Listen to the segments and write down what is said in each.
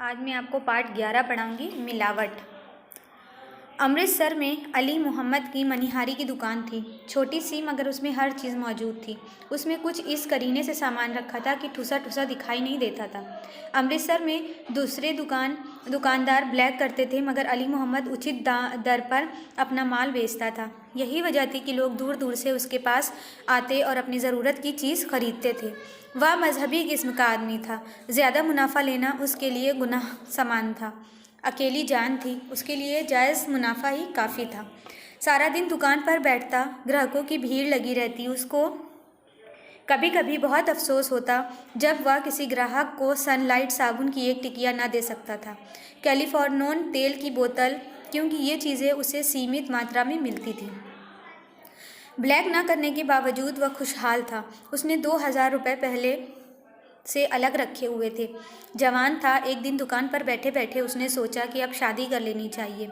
आज मैं आपको पार्ट 11 पढ़ाऊँगी, मिलावट। अमृतसर में अली मोहम्मद की मनिहारी की दुकान थी। छोटी सी मगर उसमें हर चीज़ मौजूद थी। उसमें कुछ इस करीने से सामान रखा था कि ठुसा ठुसा दिखाई नहीं देता था। अमृतसर में दूसरे दुकानदार ब्लैक करते थे मगर अली मोहम्मद उचित दर पर अपना माल बेचता था। यही वजह थी कि लोग दूर दूर से उसके पास आते और अपनी ज़रूरत की चीज़ खरीदते थे। वह मजहबी किस्म का आदमी था। ज़्यादा मुनाफा लेना उसके लिए गुनाह समान था। अकेली जान थी, उसके लिए जायज़ मुनाफा ही काफ़ी था। सारा दिन दुकान पर बैठता, ग्राहकों की भीड़ लगी रहती। उसको कभी कभी बहुत अफसोस होता जब वह किसी ग्राहक को सनलाइट साबुन की एक टिकिया न दे सकता था, कैलिफोर्नियन तेल की बोतल, क्योंकि ये चीज़ें उसे सीमित मात्रा में मिलती थी। ब्लैक न करने के बावजूद वह खुशहाल था। उसने 2000 रुपये पहले से अलग रखे हुए थे। जवान था। एक दिन दुकान पर बैठे बैठे उसने सोचा कि अब शादी कर लेनी चाहिए।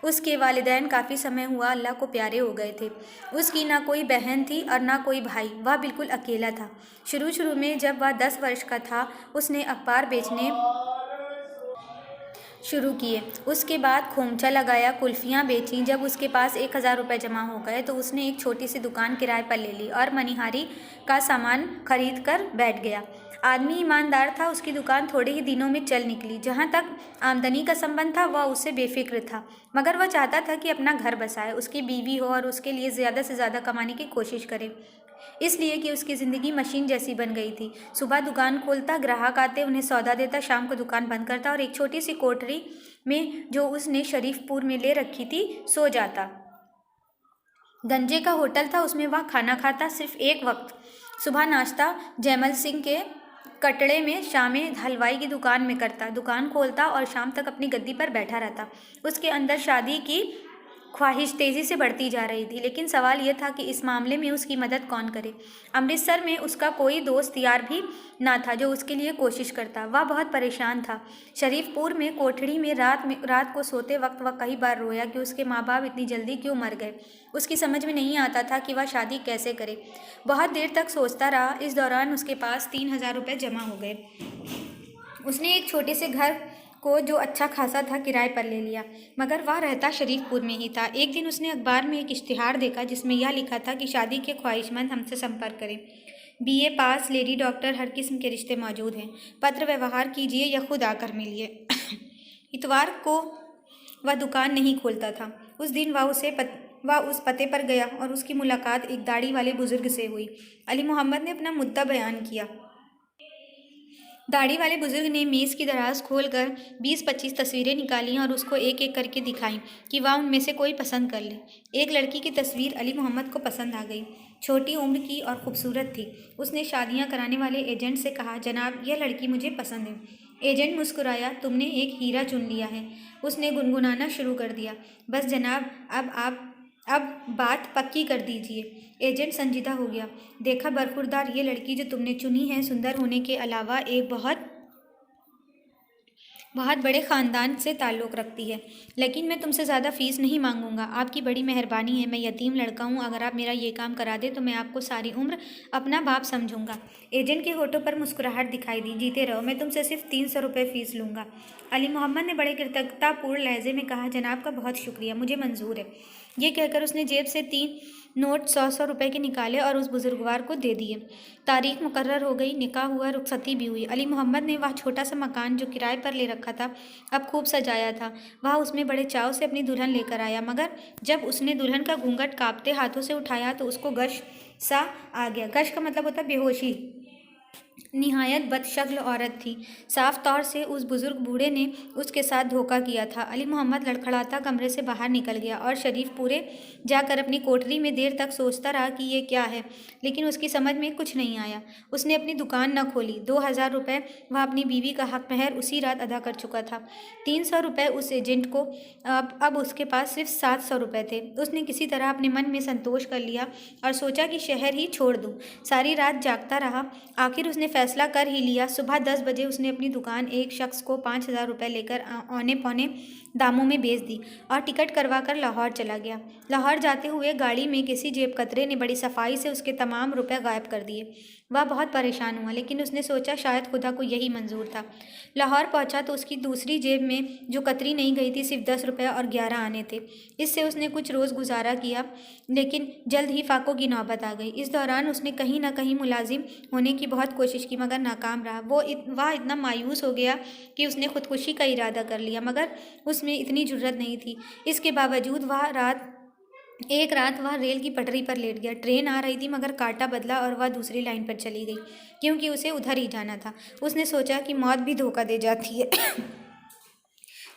उसके वालिदैन काफ़ी समय हुआ अल्लाह को प्यारे हो गए थे। उसकी ना कोई बहन थी और ना कोई भाई। वह बिल्कुल अकेला था। शुरू में जब वह 10 वर्ष का था उसने अखबार बेचने शुरू किए। उसके बाद खोमचा लगाया, कुल्फियाँ बेचीं। जब उसके पास 1000 रुपये जमा हो गए तो उसने एक छोटी सी दुकान किराए पर ले ली और मनिहारी का सामान खरीद कर बैठ गया। आदमी ईमानदार था। उसकी दुकान थोड़े ही दिनों में चल निकली। जहाँ तक आमदनी का संबंध था वह उससे बेफिक्र था, मगर वह चाहता था कि अपना घर बसाए, उसकी बीवी हो और उसके लिए ज़्यादा से ज़्यादा कमाने की कोशिश करे, इसलिए कि उसकी ज़िंदगी मशीन जैसी बन गई थी। सुबह दुकान खोलता, ग्राहक आते, उन्हें सौदा देता, शाम को दुकान बंद करता और एक छोटी सी कोठरी में जो उसने शरीफपुर में ले रखी थी सो जाता। गंजे का होटल था, उसमें वह खाना खाता, सिर्फ एक वक्त। सुबह नाश्ता जैमल सिंह के कटड़े में, शामें हलवाई की दुकान में करता। दुकान खोलता और शाम तक अपनी गद्दी पर बैठा रहता। उसके अंदर शादी की ख्वाहिश तेज़ी से बढ़ती जा रही थी, लेकिन सवाल यह था कि इस मामले में उसकी मदद कौन करे। अमृतसर में उसका कोई दोस्त यार भी ना था जो उसके लिए कोशिश करता। वह बहुत परेशान था। शरीफपुर में कोठड़ी में रात को सोते वक्त वह कई बार रोया कि उसके माँ बाप इतनी जल्दी क्यों मर गए। उसकी समझ में नहीं आता था कि वह शादी कैसे करे। बहुत देर तक सोचता रहा। इस दौरान उसके पास 3000 रुपये जमा हो गए। उसने एक छोटे से घर को, जो अच्छा खासा था, किराए पर ले लिया, मगर वह रहता शरीफपुर में ही था। एक दिन उसने अखबार में एक इश्तिहार देखा जिसमें यह लिखा था कि शादी के ख्वाहिशमंद हमसे संपर्क करें। BA पास, लेडी डॉक्टर, हर किस्म के रिश्ते मौजूद हैं। पत्र व्यवहार कीजिए या खुद आकर मिलिए। इतवार को वह दुकान नहीं खोलता था। उस दिन वह उस पते पर गया और उसकी मुलाकात एक दाढ़ी वाले बुजुर्ग से हुई। अली मोहम्मद ने अपना मुद्दा बयान किया। दाढ़ी वाले बुजुर्ग ने मेज़ की दराज खोलकर 20-25 तस्वीरें निकालीं और उसको एक एक करके दिखाईं कि वह उनमें से कोई पसंद कर ले। एक लड़की की तस्वीर अली मोहम्मद को पसंद आ गई। छोटी उम्र की और खूबसूरत थी। उसने शादियां कराने वाले एजेंट से कहा, जनाब, यह लड़की मुझे पसंद है। एजेंट मुस्कुराया, तुमने एक हीरा चुन लिया है। उसने गुनगुनाना शुरू कर दिया, बस जनाब, अब बात पक्की कर दीजिए। एजेंट संजीदा हो गया। देखा बरखुरदार, ये लड़की जो तुमने चुनी है सुंदर होने के अलावा एक बहुत बड़े ख़ानदान से ताल्लुक़ रखती है, लेकिन मैं तुमसे ज़्यादा फ़ीस नहीं मांगूंगा। आपकी बड़ी मेहरबानी है। मैं यतीम लड़का हूँ। अगर आप मेरा ये काम करा दे तो मैं आपको सारी उम्र अपना बाप समझूंगा। एजेंट के होठों पर मुस्कुराहट दिखाई दी। जीते रहो, मैं तुमसे सिर्फ 300 रुपये फ़ीस लूँगा। अली मोहम्मद ने बड़े कृतज्ञतापूर्ण लहजे में कहा, जनाब का बहुत शुक्रिया, मुझे मंजूर है। ये कहकर उसने जेब से 3 नोट 100-100 रुपये के निकाले और उस बुजुर्गवार को दे दिए। तारीख मुकर्रर हो गई। निकाह हुआ, रुखसती भी हुई। अली मोहम्मद ने वह छोटा सा मकान जो किराए पर ले रखा था अब खूब सजाया था। वह उसमें बड़े चाव से अपनी दुल्हन लेकर आया, मगर जब उसने दुल्हन का घूंघट कांपते हाथों से उठाया तो उसको गश सा आ गया। गश का मतलब होता है बेहोशी। निहायत बदशक्ल औरत थी। साफ तौर से उस बुजुर्ग बूढ़े ने उसके साथ धोखा किया था। अली मोहम्मद लड़खड़ाता कमरे से बाहर निकल गया और शरीफपुरे जाकर अपनी कोठरी में देर तक सोचता रहा कि ये क्या है, लेकिन उसकी समझ में कुछ नहीं आया। उसने अपनी दुकान न खोली। 2000 रुपये वह अपनी बीवी का हक महर उसी रात अदा कर चुका था। 300 रुपये उस एजेंट को। अब उसके पास सिर्फ 700 रुपये थे। उसने किसी तरह अपने मन में संतोष कर लिया और सोचा कि शहर ही छोड़ दूँ। सारी रात जागता रहा। आखिर उसने फैसला कर ही लिया। सुबह 10 बजे उसने अपनी दुकान एक शख्स को 5000 रुपये लेकर औने पौने दामों में बेच दी और टिकट करवा कर लाहौर चला गया। लाहौर जाते हुए गाड़ी में किसी जेब कतरे ने बड़ी सफाई से उसके तमाम रुपए गायब कर दिए। वह बहुत परेशान हुआ, लेकिन उसने सोचा शायद खुदा को यही मंजूर था। लाहौर पहुंचा तो उसकी दूसरी जेब में जो कतरी नहीं गई थी सिर्फ 10 रुपये और 11 आने थे। इससे उसने कुछ रोज़ गुजारा किया, लेकिन जल्द ही फाकों की नौबत आ गई। इस दौरान उसने कहीं ना कहीं मुलाजिम होने की बहुत कोशिश की, मगर नाकाम रहा। वह इतना मायूस हो गया कि उसने खुदकुशी का इरादा कर लिया, मगर उसमें इतनी जुर्रत नहीं थी। इसके बावजूद एक रात वह रेल की पटरी पर लेट गया। ट्रेन आ रही थी, मगर कांटा बदला और वह दूसरी लाइन पर चली गई, क्योंकि उसे उधर ही जाना था। उसने सोचा कि मौत भी धोखा दे जाती है।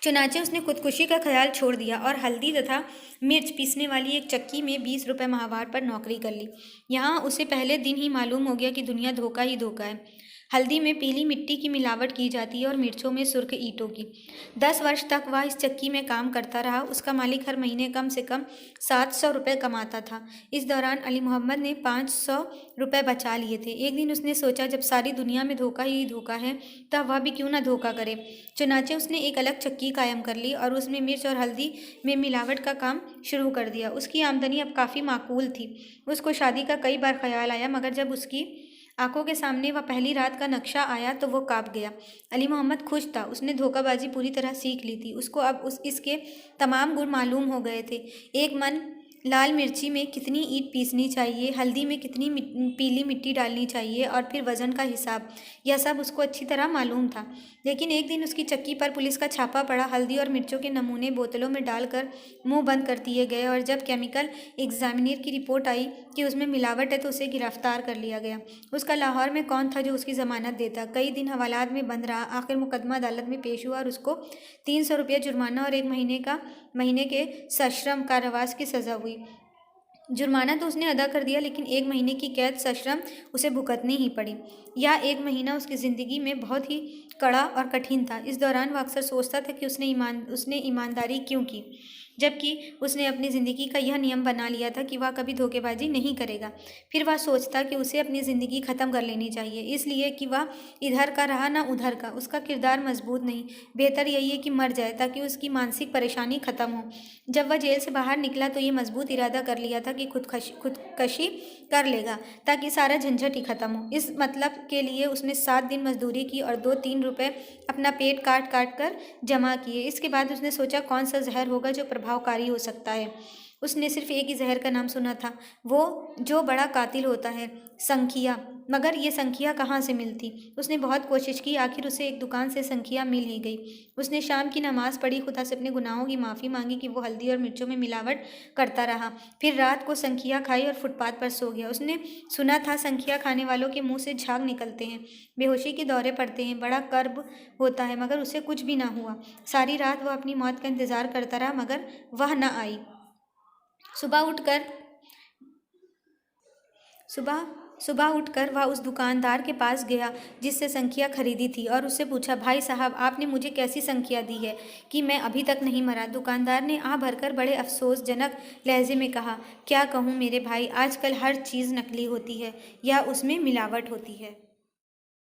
चुनाचे उसने खुदकुशी का ख्याल छोड़ दिया और हल्दी तथा मिर्च पीसने वाली एक चक्की में 20 रुपये माहवार पर नौकरी कर ली। यहाँ उसे पहले दिन ही मालूम हो गया कि दुनिया धोखा ही धोखा है। हल्दी में पीली मिट्टी की मिलावट की जाती है और मिर्चों में सुर्ख ईंटों की। 10 वर्ष तक वह इस चक्की में काम करता रहा। उसका मालिक हर महीने कम से कम 700 रुपये कमाता था। इस दौरान अली मोहम्मद ने 500 रुपये बचा लिए थे। एक दिन उसने सोचा, जब सारी दुनिया में धोखा ही धोखा है, तब वह भी क्यों ना धोखा करे। चुनाचे उसने एक अलग चक्की कायम कर ली और उसमें मिर्च और हल्दी में मिलावट का काम शुरू कर दिया। उसकी आमदनी अब काफ़ी माकूल थी। उसको शादी का कई बार ख्याल आया, मगर जब उसकी आंखों के सामने वह पहली रात का नक्शा आया तो वो काँप गया। अली मोहम्मद खुश था। उसने धोखाबाजी पूरी तरह सीख ली थी। उसको अब इसके तमाम गुण मालूम हो गए थे। एक मन, लाल मिर्ची में कितनी ईंट पीसनी चाहिए, हल्दी में कितनी पीली मिट्टी डालनी चाहिए और फिर वज़न का हिसाब, यह सब उसको अच्छी तरह मालूम था। लेकिन एक दिन उसकी चक्की पर पुलिस का छापा पड़ा। हल्दी और मिर्चों के नमूने बोतलों में डालकर मुंह बंद कर दिए गए और जब केमिकल एग्जामिनर की रिपोर्ट आई कि उसमें मिलावट है तो उसे गिरफ्तार कर लिया गया। उसका लाहौर में कौन था जो उसकी ज़मानत देता। कई दिन हवालात में बंद रहा। आखिर मुकदमा अदालत में पेश हुआ और उसको 300 रुपये जुर्माना और 1 महीने के सश्रम कारावास की सज़ा हुई। जुर्माना तो उसने अदा कर दिया, लेकिन 1 महीने की कैद सश्रम उसे भुगतनी ही पड़ी। यह 1 महीना उसकी ज़िंदगी में बहुत ही कड़ा और कठिन था। इस दौरान वह अक्सर सोचता था कि उसने ईमानदारी क्यों की, जबकि उसने अपनी ज़िंदगी का यह नियम बना लिया था कि वह कभी धोखेबाजी नहीं करेगा। फिर वह सोचता कि उसे अपनी ज़िंदगी ख़त्म कर लेनी चाहिए, इसलिए कि वह इधर का रहा ना उधर का। उसका किरदार मजबूत नहीं, बेहतर यही है कि मर जाए ताकि उसकी मानसिक परेशानी ख़त्म हो। जब वह जेल से बाहर निकला तो ये मजबूत इरादा कर लिया था कि खुदकशी कर लेगा ताकि सारा झंझट ही ख़त्म हो। इस मतलब के लिए उसने 7 दिन मजदूरी की और 2-3 रुपये अपना पेट काट काट कर जमा किए। इसके बाद उसने सोचा, कौन सा जहर होगा जो प्रभावकारी हो सकता है। उसने सिर्फ एक ही जहर का नाम सुना था, वो जो बड़ा कातिल होता है, संखिया। मगर ये संखिया कहाँ से मिलती। उसने बहुत कोशिश की, आखिर उसे एक दुकान से संखिया मिल ही गई। उसने शाम की नमाज़ पढ़ी, खुदा से अपने गुनाहों की माफ़ी मांगी कि वो हल्दी और मिर्चों में मिलावट करता रहा। फिर रात को संखिया खाई और फुटपाथ पर सो गया। उसने सुना था संखिया खाने वालों के मुंह से झाग निकलते हैं, बेहोशी के दौरे पड़ते हैं, बड़ा कर्ब होता है, मगर उसे कुछ भी ना हुआ। सारी रात वह अपनी मौत का इंतज़ार करता रहा, मगर वह न आई। सुबह उठकर वह उस दुकानदार के पास गया जिससे संखिया खरीदी थी और उससे पूछा, भाई साहब, आपने मुझे कैसी संखिया दी है कि मैं अभी तक नहीं मरा। दुकानदार ने आह भरकर बड़े अफसोसजनक लहजे में कहा, क्या कहूँ मेरे भाई, आजकल हर चीज़ नकली होती है या उसमें मिलावट होती है।